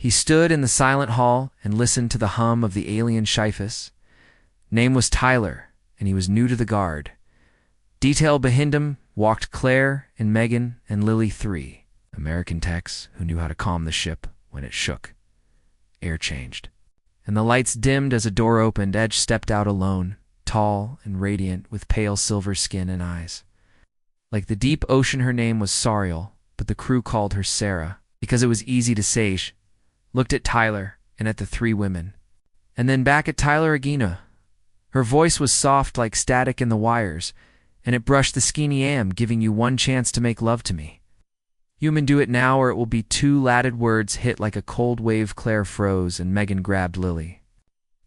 He stood in the silent hall and listened to the hum of the alien Sciphis. Name was Tyler, and he was new to the guard. Detail behind him walked Claire and Megan and Lily, 3 American techs who knew how to calm the ship when it shook. Air changed, and the lights dimmed as a door opened. Edge stepped out alone, tall and radiant, with pale silver skin and eyes. Like the deep ocean, her name was Sariel, but the crew called her Sarah, because it was easy to say. She looked at Tyler and at the 3 women, and then back at Tyler again. Her voice was soft like static in the wires, and it brushed the skinny am, giving you one chance to make love to me. Human, do it now, or it will be 2 latted words hit like a cold wave. Claire froze, and Megan grabbed Lily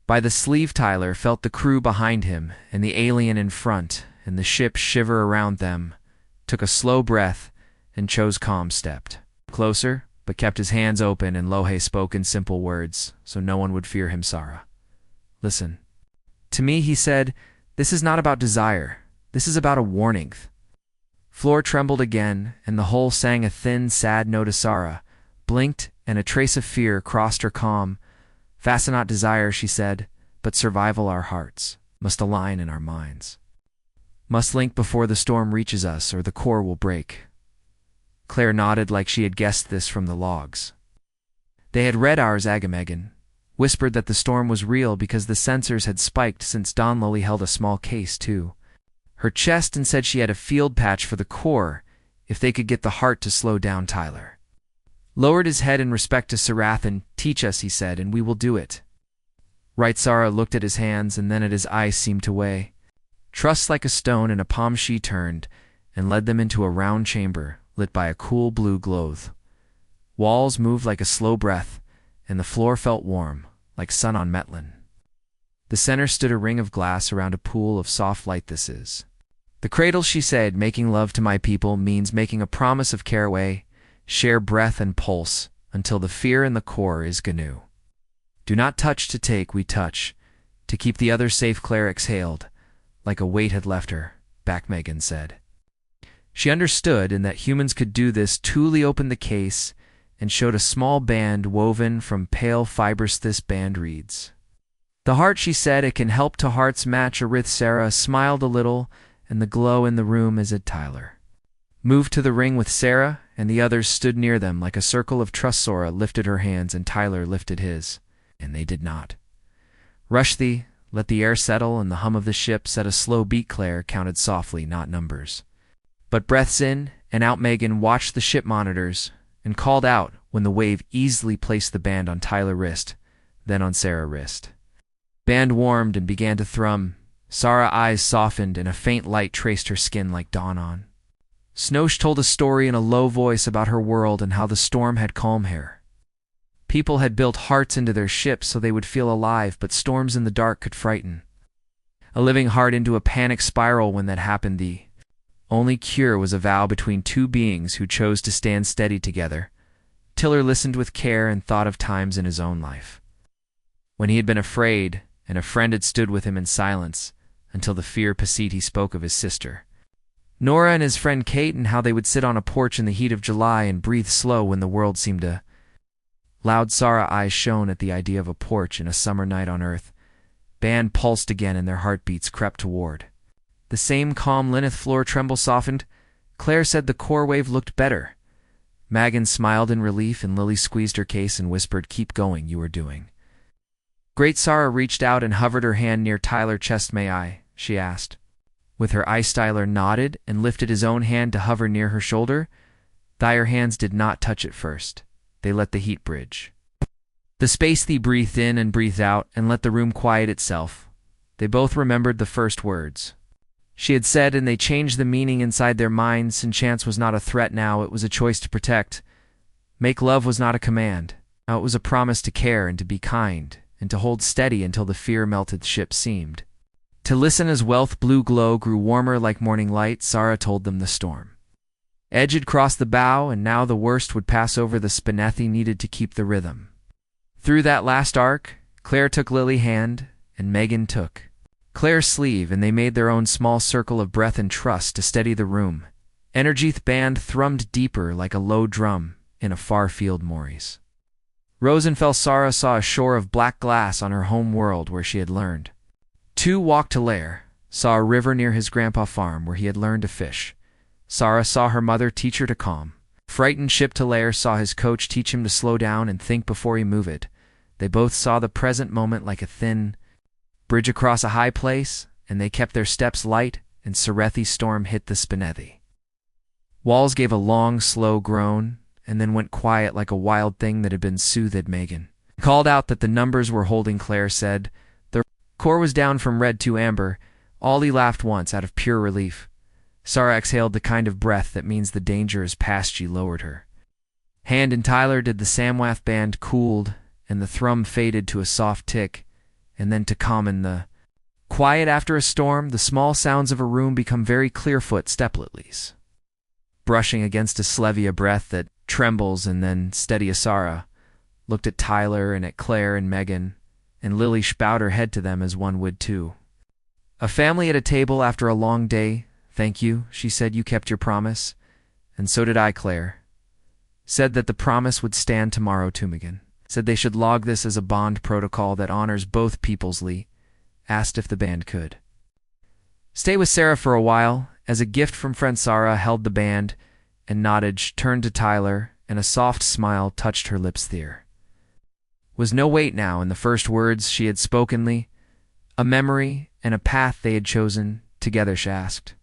by the sleeve. Tyler felt the crew behind him and the alien in front, and the ship shiver around them, took a slow breath, and chose calm. Stepped closer, but kept his hands open, and Lohe spoke in simple words, so no one would fear him. Sarah, listen to me, he said. This is not about desire. This is about a warning. Floor trembled again, and the hull sang a thin, sad note. Sarah blinked, and a trace of fear crossed her calm. Fast not desire, she said, but survival. Our hearts must align in our minds. Must link before the storm reaches us, or the core will break. Claire nodded like she had guessed this from the logs. They had read ours. Megan whispered that the storm was real because the sensors had spiked since dawn. Lily held a small case, too, her chest, and said she had a field patch for the core if they could get the heart to slow down. Tyler lowered his head in respect to Sarathan. Teach us, he said, and we will do it. Right. Sarah looked at his hands, and then at his eyes seemed to weigh. Trust like a stone in a palm. She turned and led them into a round chamber lit by a cool blue glow. Walls moved like a slow breath, and the floor felt warm, like sun on Metlin. The center stood a ring of glass around a pool of soft light. This is the cradle, she said. Making love to my people means making a promise of caraway, share breath and pulse, until the fear in the core is GNU. Do not touch to take, we touch, to keep the other safe. Claire exhaled, like a weight had left her back. Megan said she understood, and that humans could do this. Thule opened the case and showed a small band woven from pale fibers. This band reads, "The heart," she said. It can help to hearts match a writh. Sarah smiled a little, and the glow in the room as it. Tyler moved to the ring with Sarah, and the others stood near them like a circle of trust. Sora lifted her hands, and Tyler lifted his, and they did not rush thee. Let the air settle, and the hum of the ship set a slow beat. Claire counted softly, not numbers, but breaths in and out. Megan watched the ship monitors and called out when the wave easily placed the band on Tyler's wrist, then on Sarah's wrist. Band warmed and began to thrum. Sarah's eyes softened, and a faint light traced her skin like dawn on. Snosh told a story in a low voice about her world and how the storm had calmed her. People had built hearts into their ships so they would feel alive, but storms in the dark could frighten a living heart into a panic spiral. When that happened, the only cure was a vow between 2 beings who chose to stand steady together. Tiller listened with care and thought of times in his own life when he had been afraid, and a friend had stood with him in silence until the fear passed. He spoke of his sister Nora and his friend Kate, and how they would sit on a porch in the heat of July and breathe slow when the world seemed to loud. Sarah's eyes shone at the idea of a porch in a summer night on Earth. Band pulsed again, and their heartbeats crept toward the same calm. Lineth floor tremble softened. Claire said the core wave looked better. Megan smiled in relief, and Lily squeezed her case and whispered, "Keep going, you are doing great." Sarah reached out and hovered her hand near Tyler's chest. "May I?" she asked. With her eyes, Tyler nodded and lifted his own hand to hover near her shoulder. Their hands did not touch at first. They let the heat bridge the space. They breathed in and breathed out and let the room quiet itself. They both remembered the first words she had said, and they changed the meaning inside their minds. And chance was not a threat now, it was a choice to protect. Make love was not a command. Now it was a promise to care and to be kind, and to hold steady until the fear-melted ship seemed to listen as wealth blue glow grew warmer like morning light. Sarah told them the storm edge had crossed the bow, and now the worst would pass over. The Spinethi needed to keep the rhythm through that last arc. Claire took Lily's hand, and Megan took Claire's sleeve, and they made their own small circle of breath and trust to steady the room. Energyth band thrummed deeper like a low drum in a far field Maurice. Rosenfelsara saw a shore of black glass on her home world where she had learned. 2 walked to Lair, saw a river near his grandpa farm where he had learned to fish. Sara saw her mother teach her to calm. Frightened Ship to Lair saw his coach teach him to slow down and think before he moved. They both saw the present moment like a thin bridge across a high place, and they kept their steps light, and Serethi's storm hit the Spinethi. Walls gave a long, slow groan, and then went quiet like a wild thing that had been soothed. Megan called out that the numbers were holding. Claire said the core was down from red to amber. Ollie laughed once out of pure relief. Sara exhaled the kind of breath that means the danger is past. She lowered her hand, and Tyler did the Samwath band cooled, and the thrum faded to a soft tick, and then to common the quiet after a storm. The small sounds of a room become very clearfoot stepletlies, brushing against a slevia breath that trembles, and then steady. Sara looked at Tyler and at Claire and Megan, and Lily bowed her head to them as one would too. A family at a table after a long day. Thank you, she said. You kept your promise. And so did I. Claire said that the promise would stand tomorrow. Megan said they should log this as a bond protocol that honors both peoples. Lee asked if the band could stay with Sarah for a while, as a gift from friend. Sara held the band and nodded, turned to Tyler, and a soft smile touched her lips. There was no weight now in the first words she had spoken. Lee, a memory and a path they had chosen together. She asked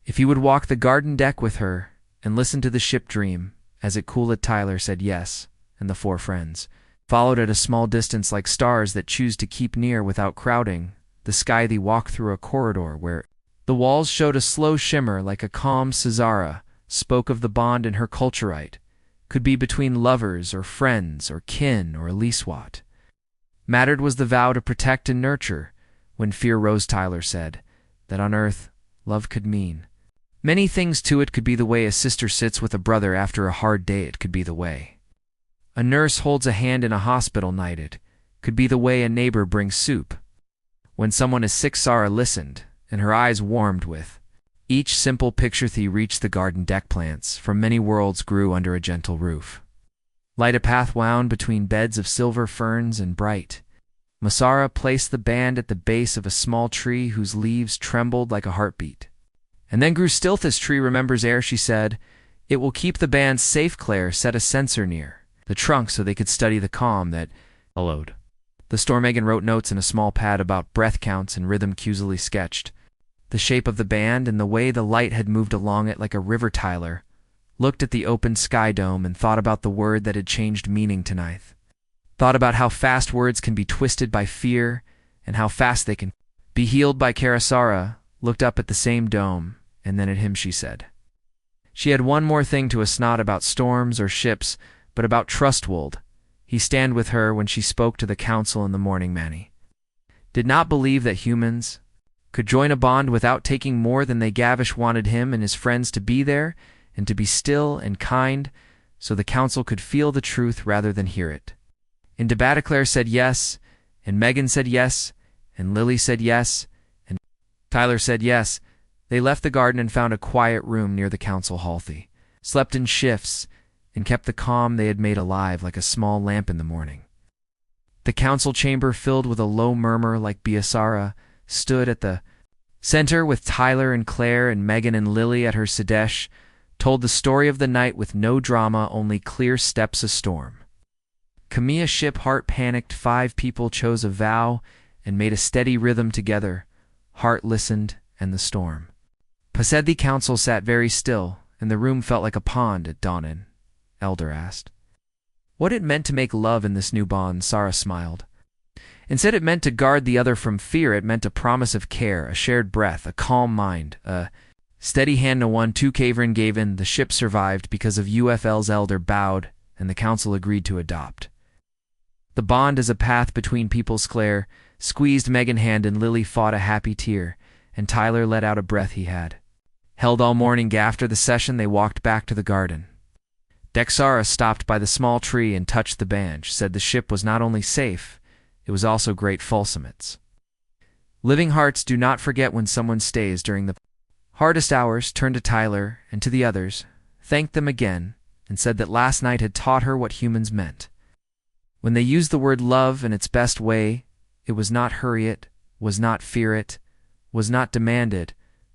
if he would walk the garden deck with her and listen to the ship dream as it cooled. Tyler said yes, and the 4 friends followed at a small distance like stars that choose to keep near without crowding the sky. They walked through a corridor where the walls showed a slow shimmer like a calm. Cesara spoke of the bond in her culturite could be between lovers or friends or kin or Elise. What mattered was the vow to protect and nurture. When fear rose, Tyler said that on Earth love could mean many things. To it could be the way a sister sits with a brother after a hard day. It could be the way a nurse holds a hand in a hospital night. It could be the way a neighbor brings soup when someone is sick. Sara listened, and her eyes warmed with each simple picture. They reached the garden deck. Plants from many worlds grew under a gentle roof. Light a path wound between beds of silver ferns and bright. Masara placed the band at the base of a small tree whose leaves trembled like a heartbeat, and then grew still. This tree remembers air, she said. It will keep the band safe. Claire set a sensor near the trunk so they could study the calm that followed the storm. Megan wrote notes in a small pad about breath counts and rhythm cues. Lee sketched the shape of the band and the way the light had moved along it like a river. Tyler looked at the open sky dome and thought about the word that had changed meaning tonight. Thought about how fast words can be twisted by fear and how fast they can be healed by care. Sara looked up at the same dome and then at him. She said she had one more thing to us, not about storms or ships, but about Trustwold. He stand with her when she spoke to the council in the morning. Manny did not believe that humans could join a bond without taking more than they Gavish wanted him and his friends to be there and to be still and kind so the council could feel the truth rather than hear it. And Debataclaire said yes, and Megan said yes, and Lily said yes, and Tyler said yes. They left the garden and found a quiet room near the council hall. They slept in shifts and kept the calm they had made alive like a small lamp in the morning. The council chamber, filled with a low murmur like Biasara, stood at the center with Tyler and Claire and Megan and Lily at her Sadesh, told the story of the night with no drama, only clear steps. A storm. Camilla ship heart panicked. 5 people chose a vow and made a steady rhythm together. Heart listened, and the storm. Pased. The council sat very still, and the room felt like a pond at dawn. Elder asked what it meant to make love in this new bond. Sara smiled and said it meant to guard the other from fear. It meant a promise of care, a shared breath, a calm mind, a steady hand. No one. 2 Caverin gave in. The ship survived because of UFL's. Elder bowed, and the council agreed to adopt the bond as a path between peoples. Claire squeezed Megan's hand, and Lily fought a happy tear, and Tyler let out a breath he had held all morning. After the session, they walked back to the garden. Dexara stopped by the small tree and touched the band. She said the ship was not only safe, it was also great. Fulsomets. Living hearts do not forget when someone stays during the hardest hours. Turned to Tyler and to the others, thanked them again, and said that last night had taught her what humans meant. When they used the word love in its best way, it was not hurry it, was not fear it, was not demand it,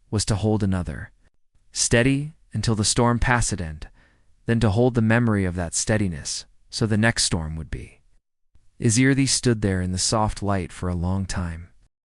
was to hold another. Steady until the storm passed end, then to hold the memory of that steadiness, so the next storm would be. Izirthi stood there in the soft light for a long time.